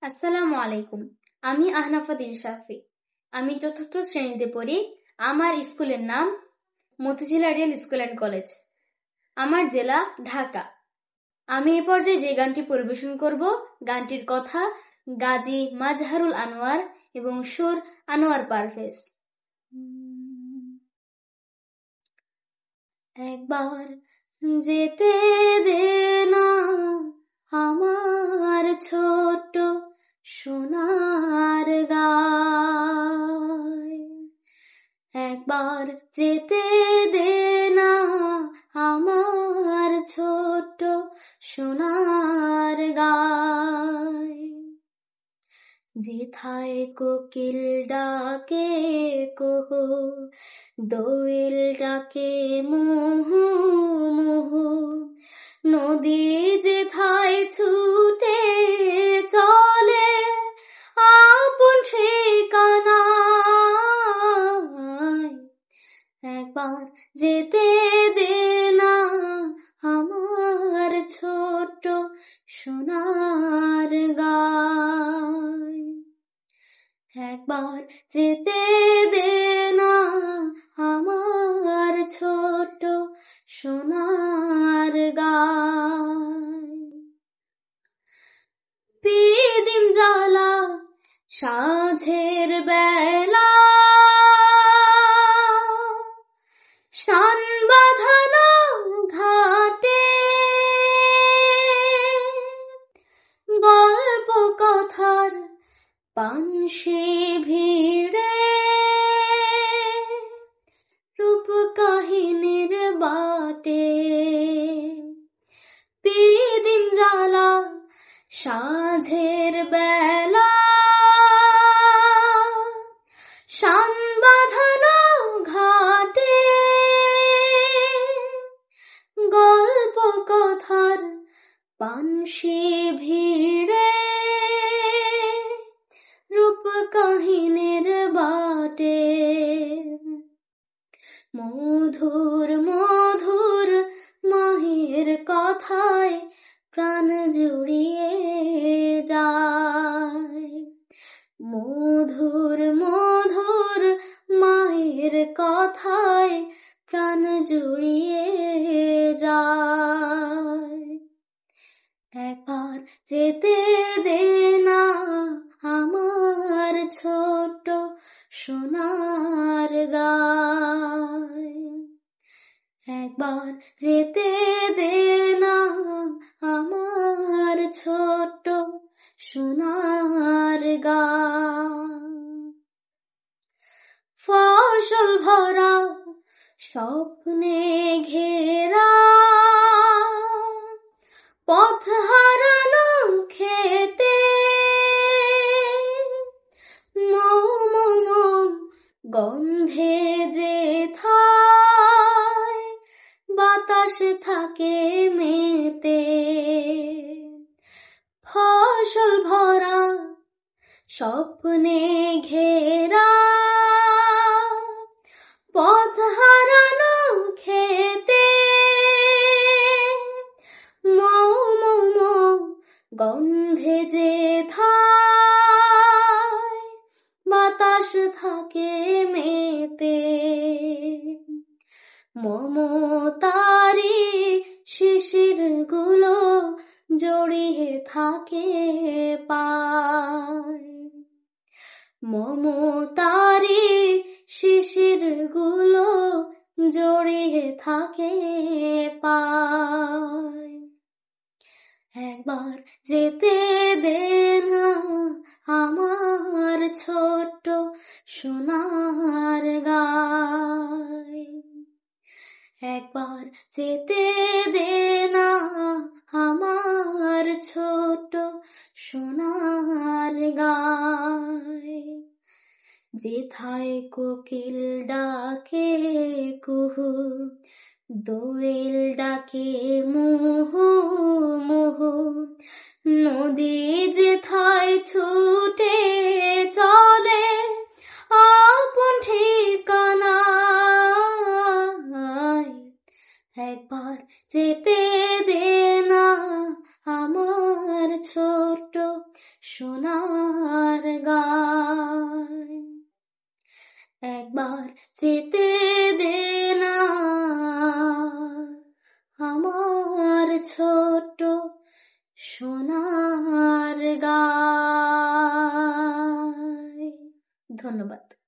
আসসালামু আলাইকুম। আমি আহনাফা দিলশাফি। আমি চতুর্থ শ্রেণীতে পড়ি। আমার স্কুলের নাম Motijheel ideal school and college. আমার জেলা ঢাকা। আমি এ পর্যায়ে যে গানটি পরিবেশন করব, গানটির কথা গাজী মাজহারুল আনোয়ার এবং সুর আনোয়ার পারভেজ। একবার যেতে দে না আমার ছোট্ট সোনার গায়, একবার যেতে দে না আমার ছোট্ট সোনার গায়। যেথায় কোকিল ডাকে কুহু, দোয়েল ডাকে মুহু মুহু, নদী যেথায় ছুটে চলে আপন ঠিকানায়, একবার যেতে দে না আমার ছোট্ট সোনার গায়, একবার যেতে দে না আমার ছোট্ট সোনার গায়। পিদিম জ্বালা সাঁঝের বেলা, শান বাঁধানো ঘাটে, গল্প কথার পানসি ভিড়ে, রূপ কাহিনীর বাটে। পিদিম জ্বালা সাঁঝের বেলা, শান বাঁধানো ঘাটে, গল্প কথার পানসি ভিড়ে, রূপ কাহিনীর বাটে। মধুর মধুর মাহির কথায় প্রাণ জুড়িয়ে যায়, মধুর মধুর মাহির কথায় প্রাণ জুড়িয়ে যায়। একবার যেতে দে না আমার ছোট্ট সোনার গায়, একবার যেতে দে না আমার ছোট্ট সোনার গায়। ফসল ভরা স্বপ্নে ঘেরা, পথ হারানো খেতে, মম মম গন্ধে যেথায় বাতাস থাকে মেতে, ফসল ভরা স্বপ্নে ঘেরা, পথ হারানো খেতে, মম মম গন্ধে যেথায় বাতাস থাকে মেতে, মমতারি শিশির গুলো জড়িয়ে থাকে পায়, মমতারি শিশির গুলো জড়িয়ে থাকে পায়। একবার যেতে দে না আমার ছোট্ট সোনার গায়, একবার যেতে দে না আমার ছোট্ট সোনার গায়। যেথায় কোকিল ডাকে কুহু, দোয়েল ডাকে মুহু মুহু, নদী যেথায় ছুটে চলে আপন ঠিকানায়, একবার যেতে দে না আমার ছোট্ট সোনার গায়। একবার যেতে দে না আমার ছোট সোনার গায়। ধন্যবাদ।